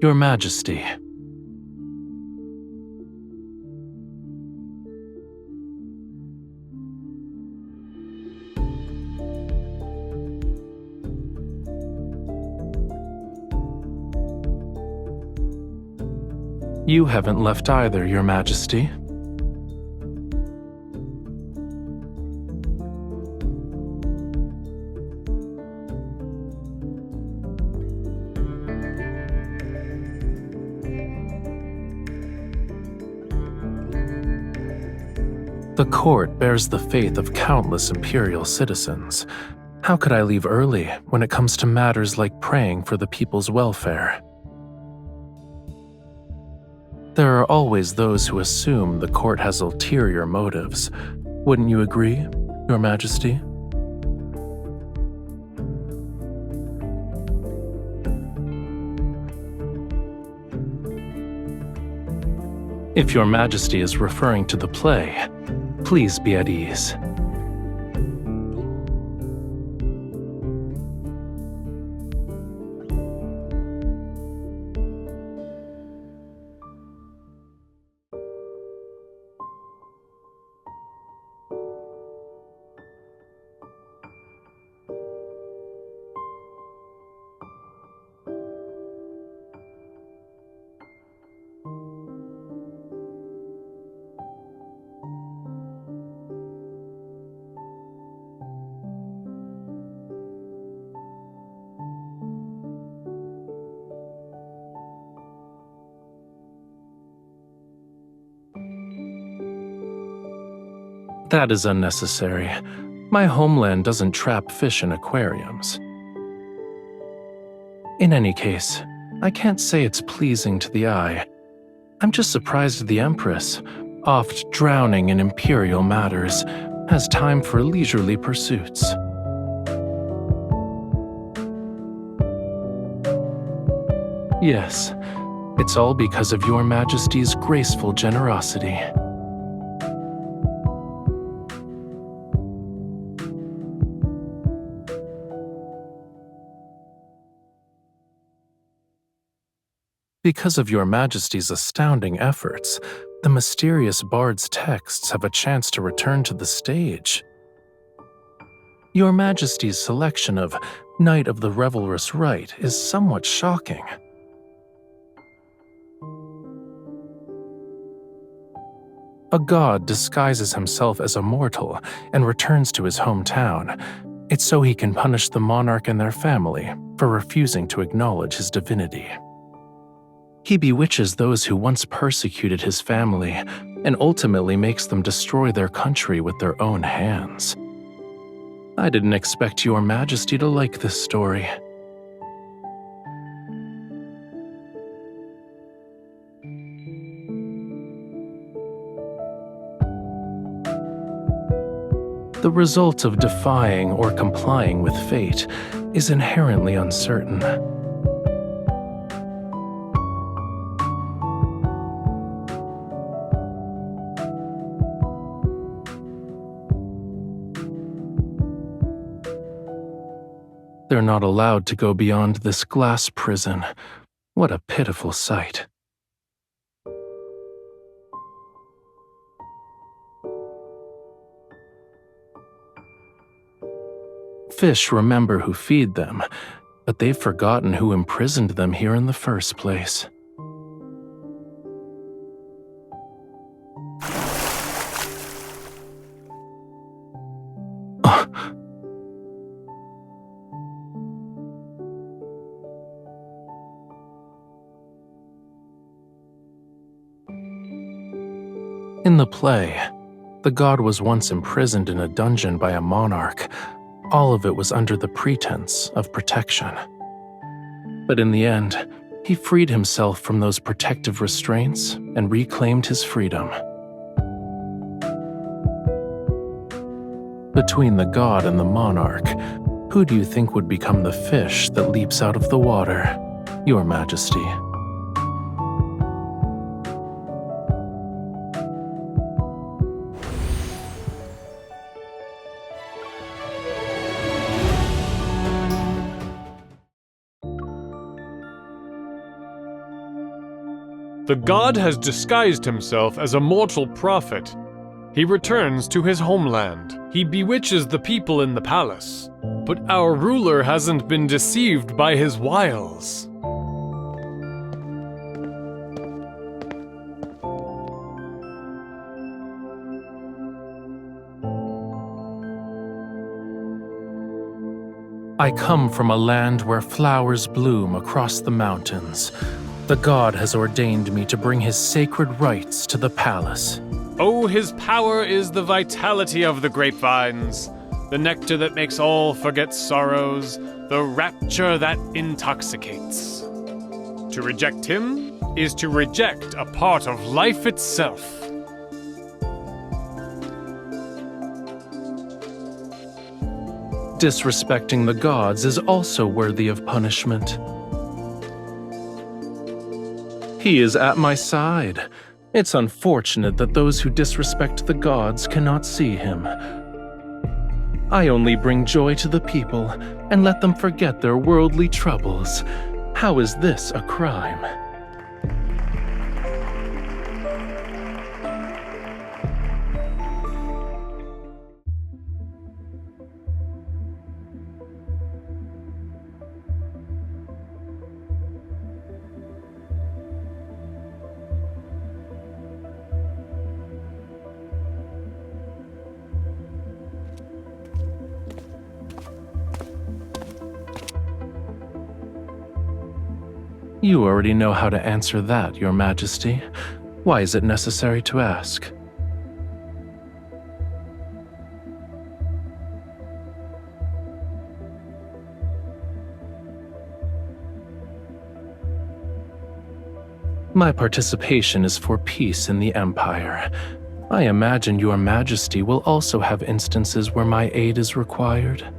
Your Majesty. You haven't left either, Your Majesty. The court bears the faith of countless imperial citizens. How could I leave early when it comes to matters like praying for the people's welfare? There are always those who assume the court has ulterior motives. Wouldn't you agree, Your Majesty? If Your Majesty is referring to the play, please be at ease. That is unnecessary. My homeland doesn't trap fish in aquariums. In any case, I can't say it's pleasing to the eye. I'm just surprised the Empress, oft drowning in imperial matters, has time for leisurely pursuits. Yes, it's all because of Your Majesty's graceful generosity. Because of Your Majesty's astounding efforts, the mysterious bard's texts have a chance to return to the stage. Your Majesty's selection of Knight of the Revelrous Rite is somewhat shocking. A god disguises himself as a mortal and returns to his hometown. It's so he can punish the monarch and their family for refusing to acknowledge his divinity. He bewitches those who once persecuted his family and ultimately makes them destroy their country with their own hands. I didn't expect Your Majesty to like this story. The result of defying or complying with fate is inherently uncertain. They're not allowed to go beyond this glass prison. What a pitiful sight. Fish remember who feed them, but they've forgotten who imprisoned them here in the first place. In the play, the god was once imprisoned in a dungeon by a monarch. All of it was under the pretense of protection. But in the end, he freed himself from those protective restraints and reclaimed his freedom. Between the god and the monarch, who do you think would become the fish that leaps out of the water, Your Majesty? The god has disguised himself as a mortal prophet. He returns to his homeland. He bewitches the people in the palace. But our ruler hasn't been deceived by his wiles. I come from a land where flowers bloom across the mountains. The god has ordained me to bring his sacred rites to the palace. Oh, his power is the vitality of the grapevines, the nectar that makes all forget sorrows, the rapture that intoxicates. To reject him is to reject a part of life itself. Disrespecting the gods is also worthy of punishment. He is at my side. It's unfortunate that those who disrespect the gods cannot see him. I only bring joy to the people and let them forget their worldly troubles. How is this a crime? You already know how to answer that, Your Majesty. Why is it necessary to ask? My participation is for peace in the Empire. I imagine Your Majesty will also have instances where my aid is required.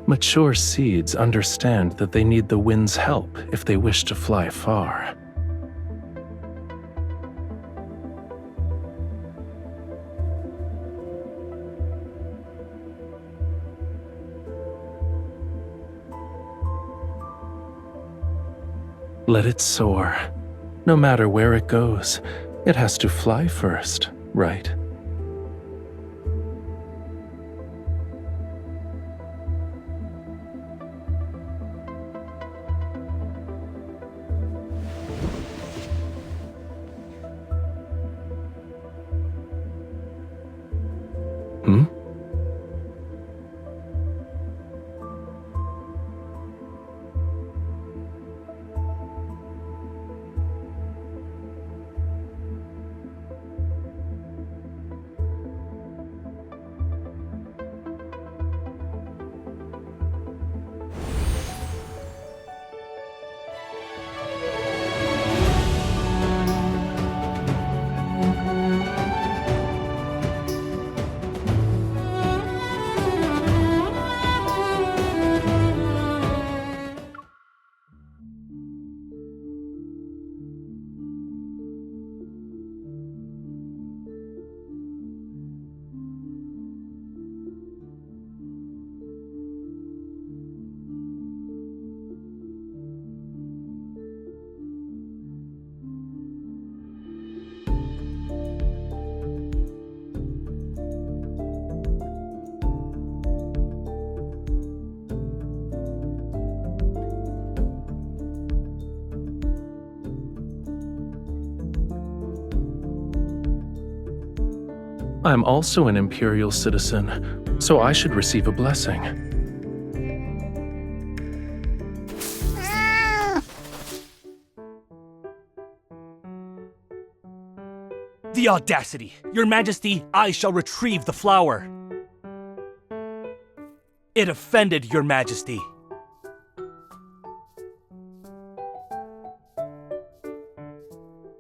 Mature seeds understand that they need the wind's help if they wish to fly far. Let it soar. No matter where it goes, it has to fly first, right? Hmm? I'm also an imperial citizen, so I should receive a blessing. The audacity! Your Majesty, I shall retrieve the flower. It offended Your Majesty.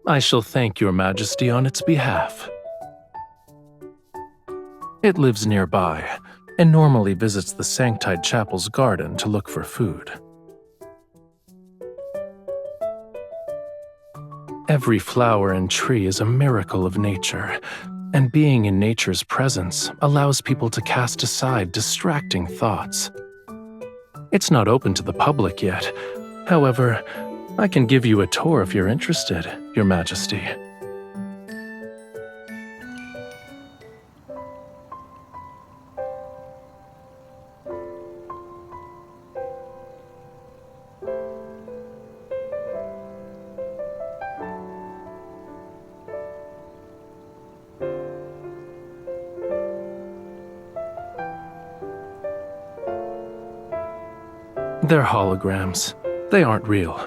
I shall thank Your Majesty on its behalf. It lives nearby, and normally visits the Sanctide Chapel's garden to look for food. Every flower and tree is a miracle of nature, and being in nature's presence allows people to cast aside distracting thoughts. It's not open to the public yet. However, I can give you a tour if you're interested, Your Majesty. They're holograms. They aren't real.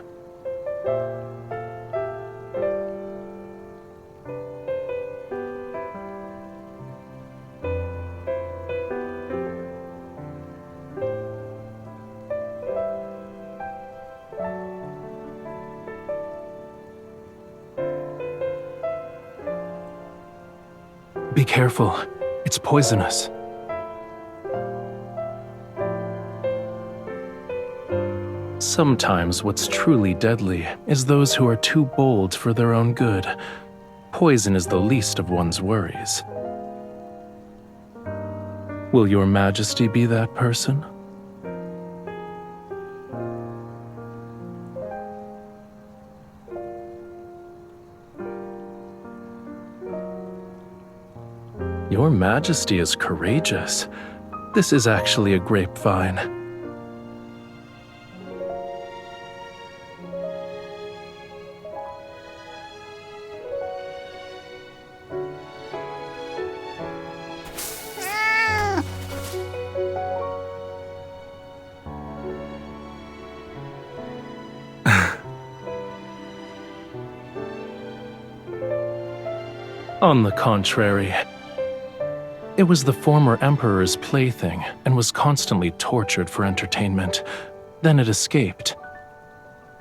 Be careful. It's poisonous. Sometimes what's truly deadly is those who are too bold for their own good. Poison is the least of one's worries. Will Your Majesty be that person? Your Majesty is courageous. This is actually a grapevine. On the contrary, it was the former emperor's plaything and was constantly tortured for entertainment. Then it escaped.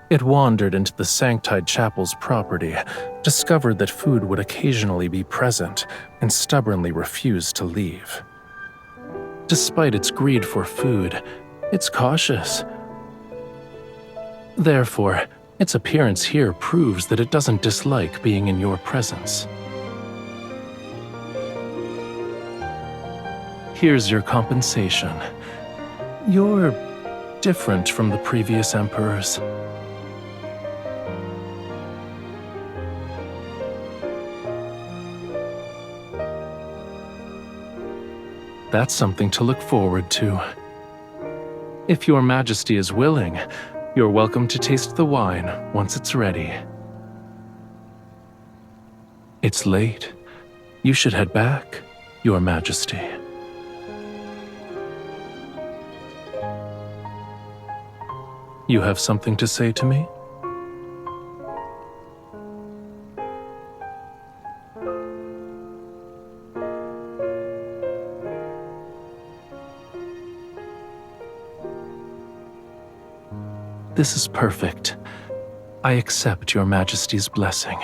It wandered into the Sanctide Chapel's property, discovered that food would occasionally be present, and stubbornly refused to leave. Despite its greed for food, it's cautious. Therefore, its appearance here proves that it doesn't dislike being in your presence. Here's your compensation. You're different from the previous emperors. That's something to look forward to. If Your Majesty is willing, you're welcome to taste the wine once it's ready. It's late. You should head back, Your Majesty. You have something to say to me? This is perfect. I accept Your Majesty's blessing.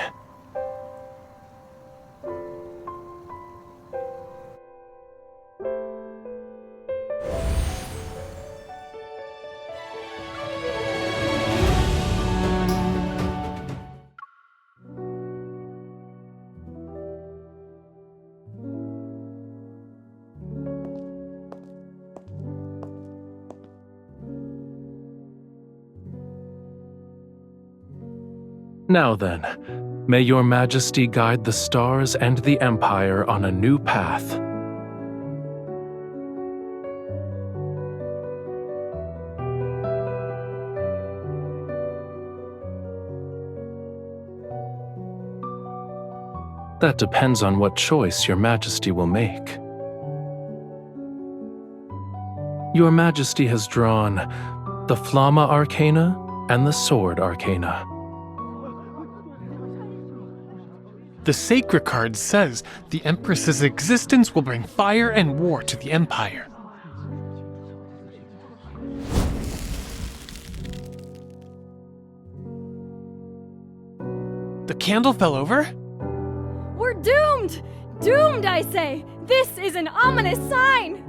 Now then, may Your Majesty guide the stars and the Empire on a new path. That depends on what choice Your Majesty will make. Your Majesty has drawn the Flamma Arcana and the Sword Arcana. The Sacred card says the Empress's existence will bring fire and war to the Empire. The candle fell over? We're doomed! Doomed, I say! This is an ominous sign!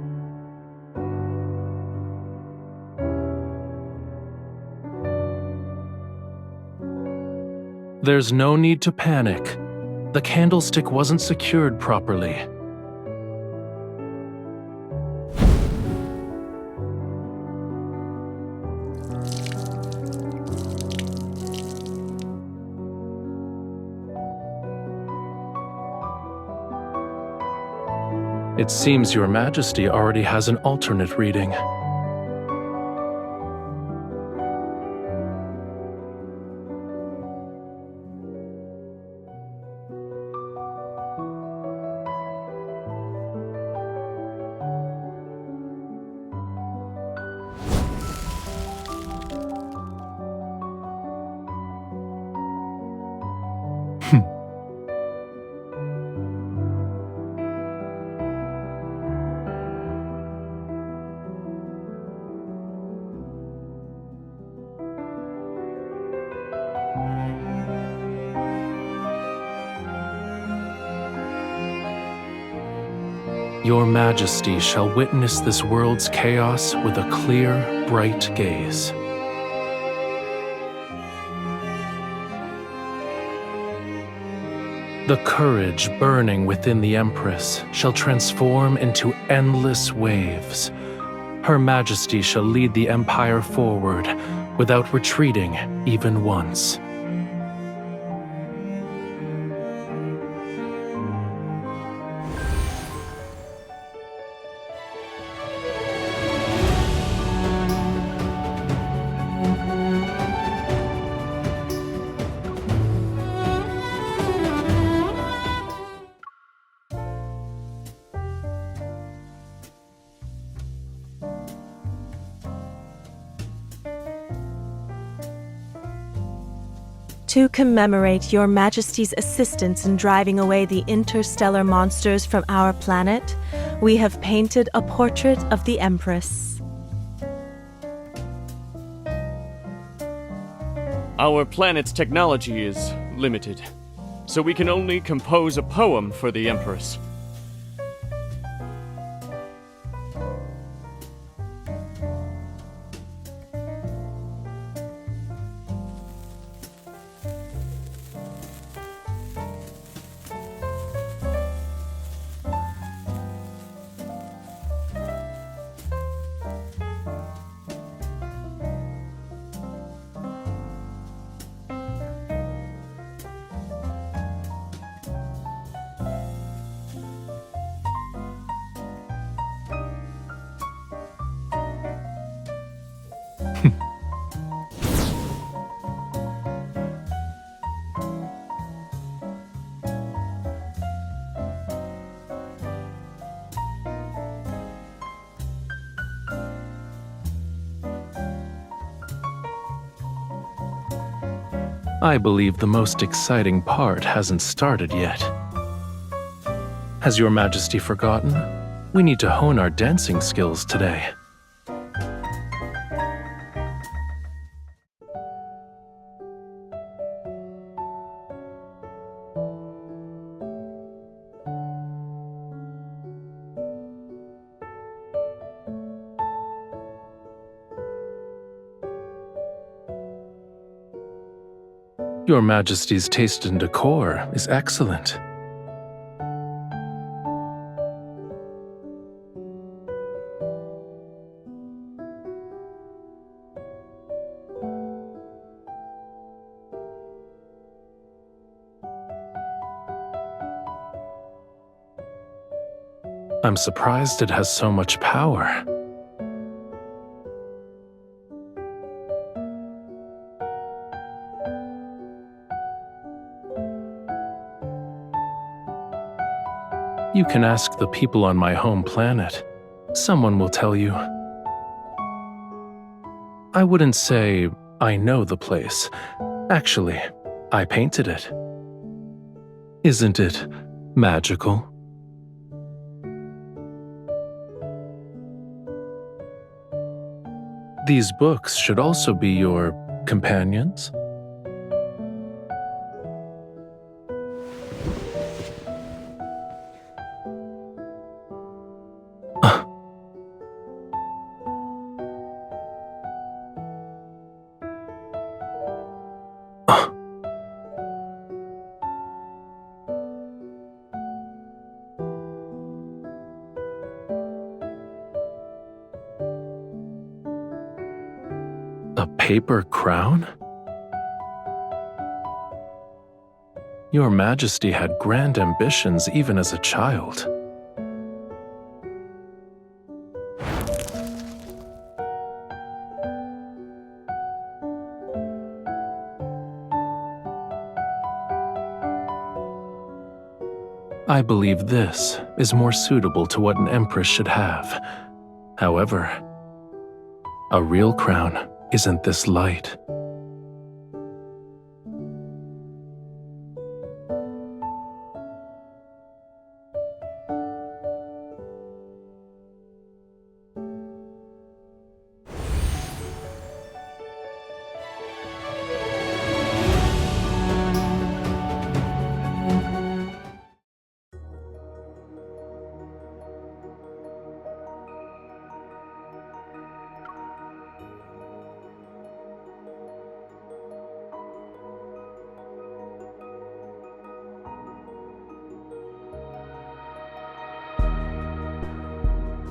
There's no need to panic. The candlestick wasn't secured properly. It seems Your Majesty already has an alternate reading. Your Majesty shall witness this world's chaos with a clear, bright gaze. The courage burning within the Empress shall transform into endless waves. Her Majesty shall lead the Empire forward without retreating even once. To commemorate Your Majesty's assistance in driving away the interstellar monsters from our planet, we have painted a portrait of the Empress. Our planet's technology is limited, so we can only compose a poem for the Empress. I believe the most exciting part hasn't started yet. Has Your Majesty forgotten? We need to hone our dancing skills today. Your Majesty's taste in decor is excellent. I'm surprised it has so much power. You can ask the people on my home planet. Someone will tell you. I wouldn't say I know the place. Actually, I painted it. Isn't it magical? These books should also be your companions. A paper crown? Your Majesty had grand ambitions even as a child. I believe this is more suitable to what an empress should have. However, a real crown isn't this light.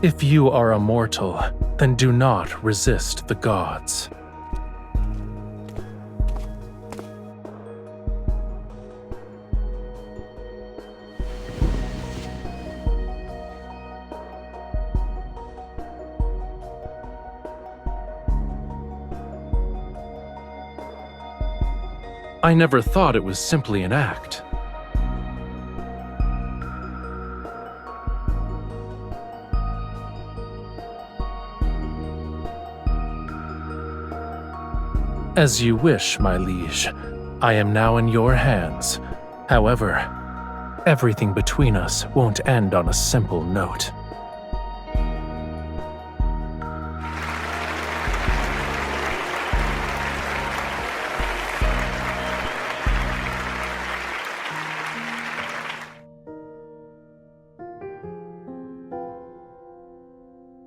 If you are a mortal, then do not resist the gods. I never thought it was simply an act. As you wish, my liege. I am now in your hands. However, everything between us won't end on a simple note.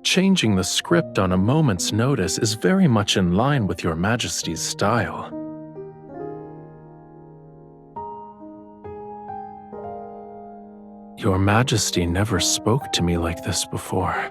Changing the script on a moment's notice is very much in line with your Majesty's style. Your Majesty never spoke to me like this before.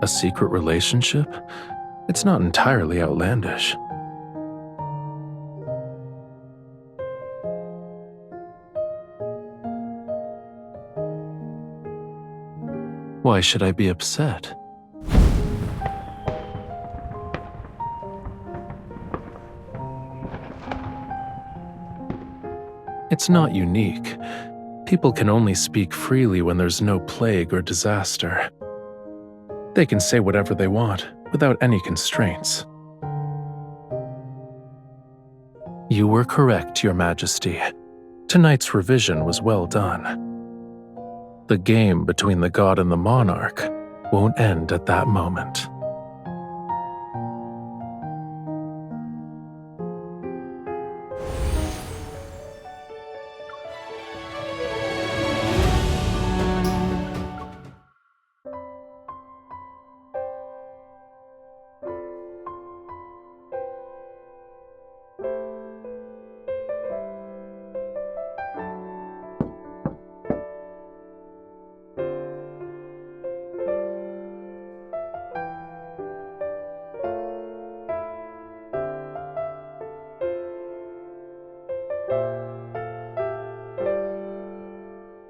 A secret relationship? It's not entirely outlandish. Why should I be upset? It's not unique. People can only speak freely when there's no plague or disaster. They can say whatever they want, without any constraints. You were correct, Your Majesty. Tonight's revision was well done. The game between the god and the monarch won't end at that moment.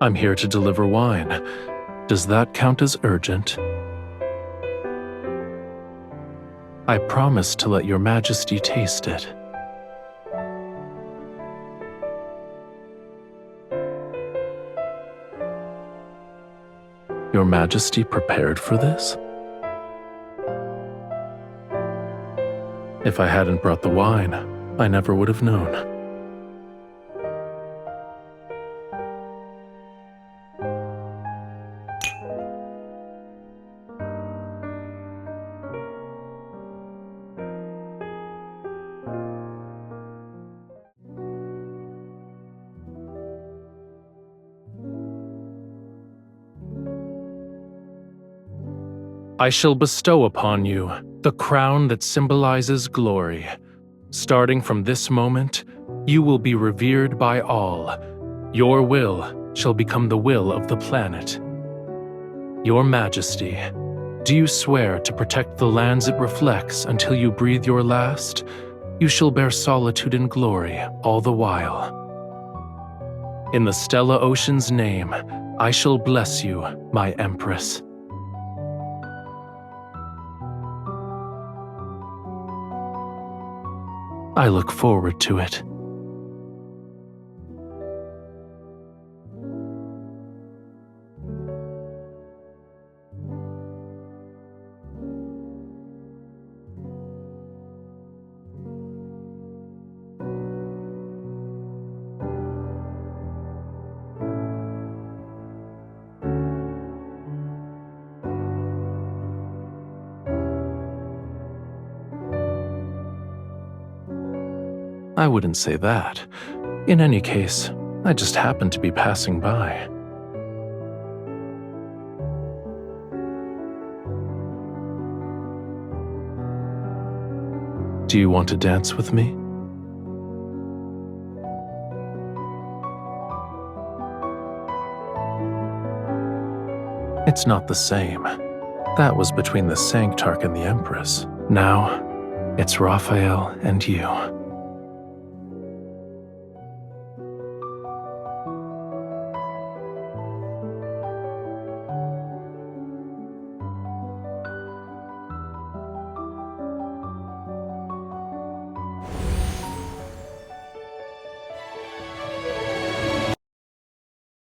I'm here to deliver wine. Does that count as urgent? I promise to let Your Majesty taste it. Your Majesty prepared for this? If I hadn't brought the wine, I never would have known. I shall bestow upon you the crown that symbolizes glory. Starting from this moment, you will be revered by all. Your will shall become the will of the planet. Your Majesty, do you swear to protect the lands it reflects until you breathe your last? You shall bear solitude and glory all the while. In the Stella Ocean's name, I shall bless you, my Empress. I look forward to it. I wouldn't say that. In any case, I just happened to be passing by. Do you want to dance with me? It's not the same. That was between the Sanctarch and the Empress. Now, it's Rafayel and you.